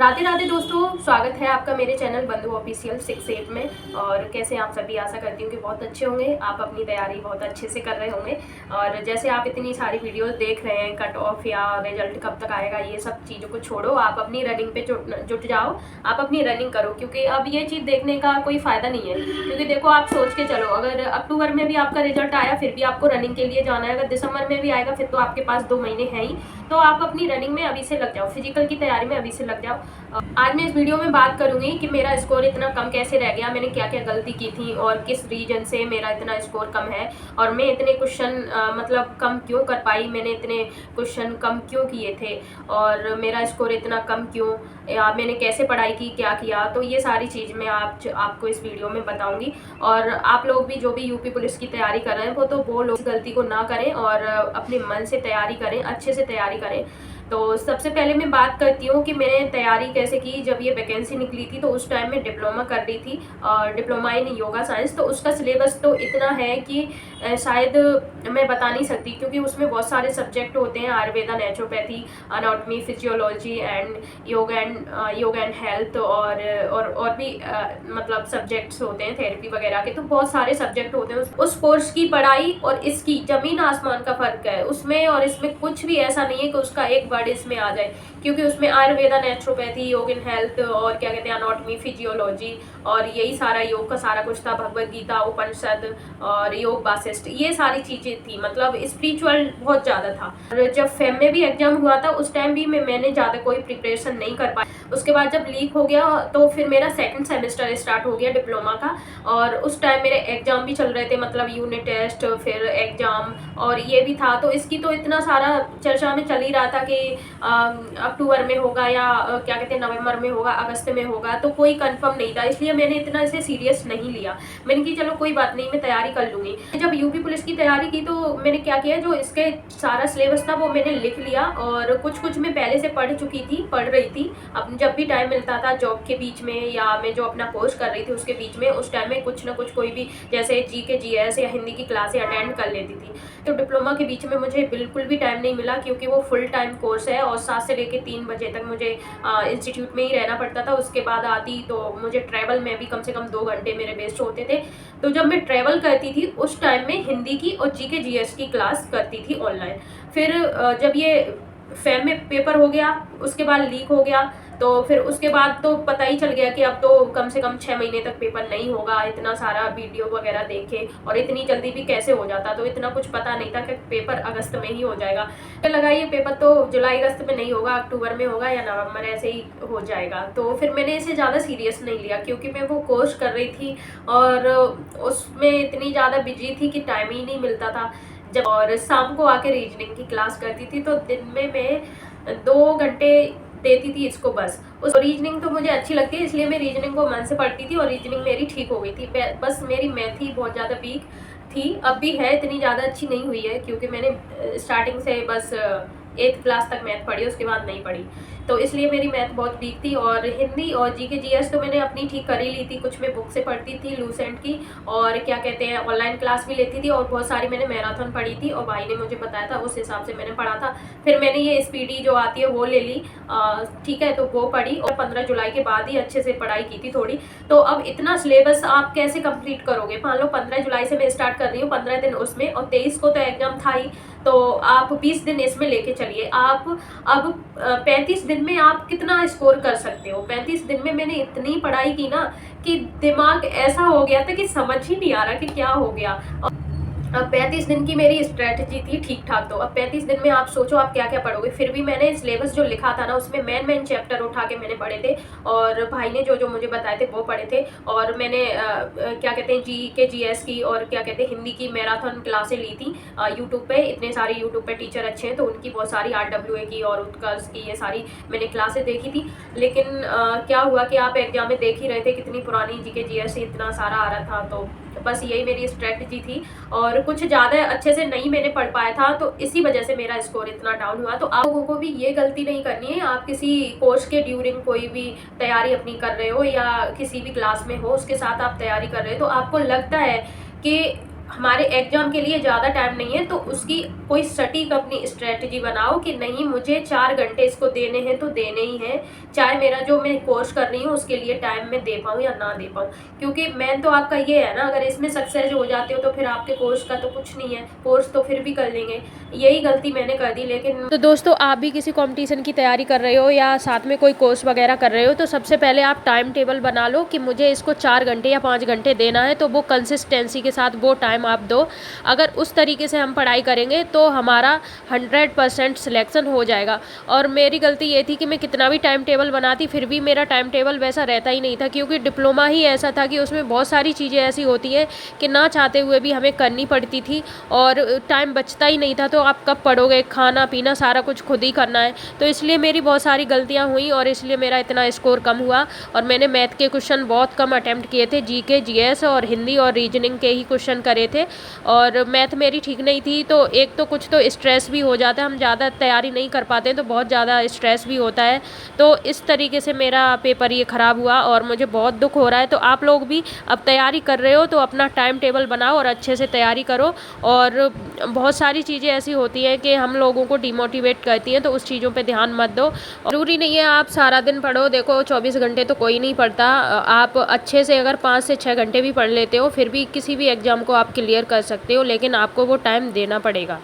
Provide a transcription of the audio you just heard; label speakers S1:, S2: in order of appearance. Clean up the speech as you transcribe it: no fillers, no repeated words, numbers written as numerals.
S1: राधे राधे दोस्तों, स्वागत है आपका मेरे चैनल बंधु ऑफिशियल 6 में। और कैसे आप सभी, आशा करती हूँ कि बहुत अच्छे होंगे। आप अपनी तैयारी बहुत अच्छे से कर रहे होंगे। और जैसे आप इतनी सारी वीडियोस देख रहे हैं, कट ऑफ या रिजल्ट कब तक आएगा, ये सब चीज़ों को छोड़ो, आप अपनी रनिंग पे जुट जाओ। आप अपनी रनिंग करो, क्योंकि अब ये चीज़ देखने का कोई फ़ायदा नहीं है। क्योंकि देखो, आप सोच के चलो, अगर अक्टूबर में भी आपका रिजल्ट आया फिर भी आपको रनिंग के लिए जाना है, अगर दिसंबर में भी आएगा फिर तो आपके पास 2 महीने हैं ही। तो आप अपनी रनिंग में अभी से लग जाओ, फिजिकल की तैयारी में अभी से लग जाओ। आज मैं इस वीडियो में बात करूंगी कि मेरा स्कोर इतना कम कैसे रह गया, मैंने क्या क्या गलती की थी और किस रीजन से मेरा इतना स्कोर कम है, और मैं इतने क्वेश्चन मतलब कम क्यों कर पाई, मैंने इतने क्वेश्चन कम क्यों किए थे, और मेरा स्कोर इतना कम क्यों, या मैंने कैसे पढ़ाई की, क्या किया। तो ये सारी चीज़ मैं आपको इस वीडियो में बताऊंगी। और आप लोग भी, जो भी यूपी पुलिस की तैयारी कर रहे हैं, वो लोग इस गलती को ना करें और अपने मन से तैयारी करें, अच्छे से तैयारी करें। तो सबसे पहले मैं बात करती हूँ कि मैंने तैयारी कैसे की। जब ये वैकेंसी निकली थी तो उस टाइम में डिप्लोमा कर रही थी, और डिप्लोमा इन योगा साइंस। तो उसका सिलेबस तो इतना है कि शायद मैं बता नहीं सकती, क्योंकि उसमें बहुत सारे सब्जेक्ट होते हैं, Ayurveda, naturopathy, anatomy, physiology and योग एंड हेल्थ, और भी मतलब सब्जेक्ट्स होते हैं, थेरेपी वगैरह के। तो बहुत सारे सब्जेक्ट होते हैं। उस कोर्स की पढ़ाई और इसकी ज़मीन आसमान का फ़र्क है। उसमें और इसमें कुछ भी ऐसा नहीं है कि उसका एक वर्ड इसमें आ जाए, क्योंकि उसमें आयुर्वेदा, नेचुरोपैथी, योग इन हेल्थ, और क्या कहते हैं, अनाटॉमी, फिजियोलॉजी, और यही सारा योग का सारा कुछ था। भगवत गीता, उपनिषद और योग वासिष्ठ, ये सारी चीज़ें थी। मतलब स्पिरिचुअल बहुत ज़्यादा था। और जब फेम में भी एग्जाम हुआ था उस टाइम भी मैंने ज़्यादा कोई प्रिपरेशन नहीं कर पाई। उसके बाद जब लीक हो गया तो फिर मेरा सेकंड सेमेस्टर स्टार्ट हो गया डिप्लोमा का, और उस टाइम मेरे एग्जाम भी चल रहे थे, मतलब यूनिट टेस्ट, फिर एग्जाम, और ये भी था। तो इसकी तो इतना सारा चर्चा में चल ही रहा था कि अक्टूबर में होगा या क्या कहते हैं, नवंबर में होगा, अगस्त में होगा। तो कोई कंफर्म नहीं था, इसलिए मैंने इतना इसे सीरियस नहीं लिया। मैंने कि चलो कोई बात नहीं, मैं तैयारी कर लूँगी। जब यूपी पुलिस की तैयारी की तो मैंने क्या किया, जो इसके सारा सिलेबस था वो मैंने लिख लिया, और कुछ मैं पहले से पढ़ रही थी। अब जब भी टाइम मिलता था जॉब के बीच में, या मैं जो अपना कोर्स कर रही थी उसके बीच में, उस टाइम में कुछ ना कुछ, कोई भी जैसे जीके, जीएस या हिंदी की क्लासें अटेंड कर लेती थी। तो डिप्लोमा के बीच में मुझे बिल्कुल भी टाइम नहीं मिला, क्योंकि वो फुल टाइम कोर्स है, और 7 से लेकर 3 बजे तक मुझे इंस्टीट्यूट में ही रहना पड़ता था। उसके बाद आती तो मुझे ट्रैवल में भी कम से कम 2 घंटे मेरे वेस्ट होते थे। तो जब मैं ट्रैवल करती थी उस टाइम में हिंदी की और जीके जीएस की क्लास करती थी ऑनलाइन। फिर जब ये फेम में पेपर हो गया, उसके बाद लीक हो गया, तो फिर उसके बाद तो पता ही चल गया कि अब तो कम से कम 6 महीने तक पेपर नहीं होगा। इतना सारा वीडियो वगैरह देखे, और इतनी जल्दी भी कैसे हो जाता, तो इतना कुछ पता नहीं था कि पेपर अगस्त में ही हो जाएगा। तो लगा ये पेपर तो जुलाई अगस्त में नहीं होगा, अक्टूबर में होगा या नवंबर, ऐसे ही हो जाएगा। तो फिर मैंने इसे ज़्यादा सीरियस नहीं लिया, क्योंकि मैं वो कोर्स कर रही थी और उसमें इतनी ज़्यादा बिजी थी कि टाइम ही नहीं मिलता था। जब और शाम को आके रीजनिंग की क्लास करती थी, तो दिन में मैं 2 घंटे देती थी इसको बस। उस रीजनिंग तो मुझे अच्छी लगती है, इसलिए मैं रीजनिंग को मन से पढ़ती थी, और रीजनिंग मेरी ठीक हो गई थी। बस मेरी मैथ ही बहुत ज़्यादा वीक थी, अब भी है, इतनी ज़्यादा अच्छी नहीं हुई है, क्योंकि मैंने स्टार्टिंग से बस 8th क्लास तक मैथ पढ़ी, उसके बाद नहीं पढ़ी। तो इसलिए मेरी मैथ बहुत वीक थी। और हिंदी और जीके जीएस तो मैंने अपनी ठीक कर ही ली थी। कुछ मैं बुक से पढ़ती थी लूसेंट की, और क्या कहते हैं, ऑनलाइन क्लास भी लेती थी, और बहुत सारी मैंने मैराथन पढ़ी थी, और भाई ने मुझे बताया था, उस हिसाब से मैंने पढ़ा था। फिर मैंने ये स्पीडी जो आती है वो ले ली, ठीक है, तो वो पढ़ी, और 15 जुलाई के बाद ही अच्छे से पढ़ाई की थी थोड़ी। तो अब इतना सिलेबस आप कैसे कंप्लीट करोगे। मान लो 15 जुलाई से मैं स्टार्ट कर रही हूँ, 15 दिन उसमें, और 23 को तो एग्जाम था ही, तो आप 20 दिन इसमें लेके चलिए। आप अब 35 दिन में आप कितना स्कोर कर सकते हो। 35 दिन में मैंने इतनी पढ़ाई की ना कि दिमाग ऐसा हो गया था कि समझ ही नहीं आ रहा कि क्या हो गया। अब 35 दिन की मेरी स्ट्रेटजी थी ठीक ठाक। तो अब 35 दिन में आप सोचो आप क्या क्या पढ़ोगे। फिर भी मैंने सिलेबस जो लिखा था ना, उसमें मेन चैप्टर उठा के मैंने पढ़े थे, और भाई ने जो मुझे बताए थे वो पढ़े थे। और मैंने क्या कहते हैं, जी के जीएस की और क्या कहते हैं, हिंदी की मैराथन क्लासें ली थी यूट्यूब पे। इतने सारे यूट्यूब पे टीचर अच्छे हैं, तो उनकी बहुत सारी RWA की और उत्कर्ष की, ये सारी मैंने क्लासें देखी थी। लेकिन क्या हुआ कि आप एग्जाम में देख ही रहे थे कितनी पुरानी जीके जीएस इतना सारा आ रहा था। तो बस यही मेरी स्ट्रेटजी थी, और कुछ ज़्यादा अच्छे से नहीं मैंने पढ़ पाया था, तो इसी वजह से मेरा स्कोर इतना डाउन हुआ। तो आप लोगों को भी ये गलती नहीं करनी है। आप किसी कोर्स के ड्यूरिंग कोई भी तैयारी अपनी कर रहे हो, या किसी भी क्लास में हो उसके साथ आप तैयारी कर रहे हो, तो आपको लगता है कि हमारे एग्जाम के लिए ज़्यादा टाइम नहीं है, तो उसकी कोई सटीक अपनी स्ट्रेटजी बनाओ कि नहीं मुझे 4 घंटे इसको देने हैं तो देने ही हैं, चाहे मेरा जो मैं कोर्स कर रही हूँ उसके लिए टाइम मैं दे पाऊँ या ना दे पाऊँ। क्योंकि मेन तो आपका ये है ना, अगर इसमें सक्सेस हो जाते हो तो फिर आपके कोर्स का तो कुछ नहीं है, कोर्स तो फिर भी कर लेंगे। यही गलती मैंने कर दी। लेकिन तो दोस्तों, आप भी किसी कंपटीशन की तैयारी कर रहे हो या साथ में कोई कोर्स वगैरह कर रहे हो, तो सबसे पहले आप टाइम टेबल बना लो कि मुझे इसको 4 घंटे या 5 घंटे देना है, तो वो कंसिस्टेंसी के साथ वो टाइम आप दो। अगर उस तरीके से हम पढ़ाई करेंगे तो हमारा 100% सिलेक्शन हो जाएगा। और मेरी गलती ये थी कि मैं कितना भी टाइम टेबल बनाती फिर भी मेरा टाइम टेबल वैसा रहता ही नहीं था, क्योंकि डिप्लोमा ही ऐसा था कि उसमें बहुत सारी चीज़ें ऐसी होती हैं कि ना चाहते हुए भी हमें करनी पड़ती थी और टाइम बचता ही नहीं था। तो आप कब पढ़ोगे, खाना पीना सारा कुछ खुद ही करना है। तो इसलिए मेरी बहुत सारी गलतियाँ हुई और इसलिए मेरा इतना स्कोर कम हुआ। और मैंने मैथ के क्वेश्चन बहुत कम अटैम्प्ट किए थे, जीके जीएस और हिंदी और रीजनिंग के ही क्वेश्चन करे थे। और मैथ मेरी ठीक नहीं थी, तो एक तो कुछ तो स्ट्रेस भी हो जाता है, हम ज़्यादा तैयारी नहीं कर पाते हैं तो बहुत ज़्यादा स्ट्रेस भी होता है। तो इस तरीके से मेरा पेपर ये ख़राब हुआ और मुझे बहुत दुख हो रहा है। तो आप लोग भी अब तैयारी कर रहे हो तो अपना टाइम टेबल बनाओ और अच्छे से तैयारी करो। और बहुत सारी चीज़ें ऐसी होती हैं कि हम लोगों को डिमोटिवेट करती हैं, तो उस चीज़ों पे ध्यान मत दो। ज़रूरी नहीं है आप सारा दिन पढ़ो, देखो 24 घंटे तो कोई नहीं पढ़ता। आप अच्छे से अगर 5 से 6 घंटे भी पढ़ लेते हो फिर भी किसी भी एग्ज़ाम को आप क्लियर कर सकते हो, लेकिन आपको वो टाइम देना पड़ेगा।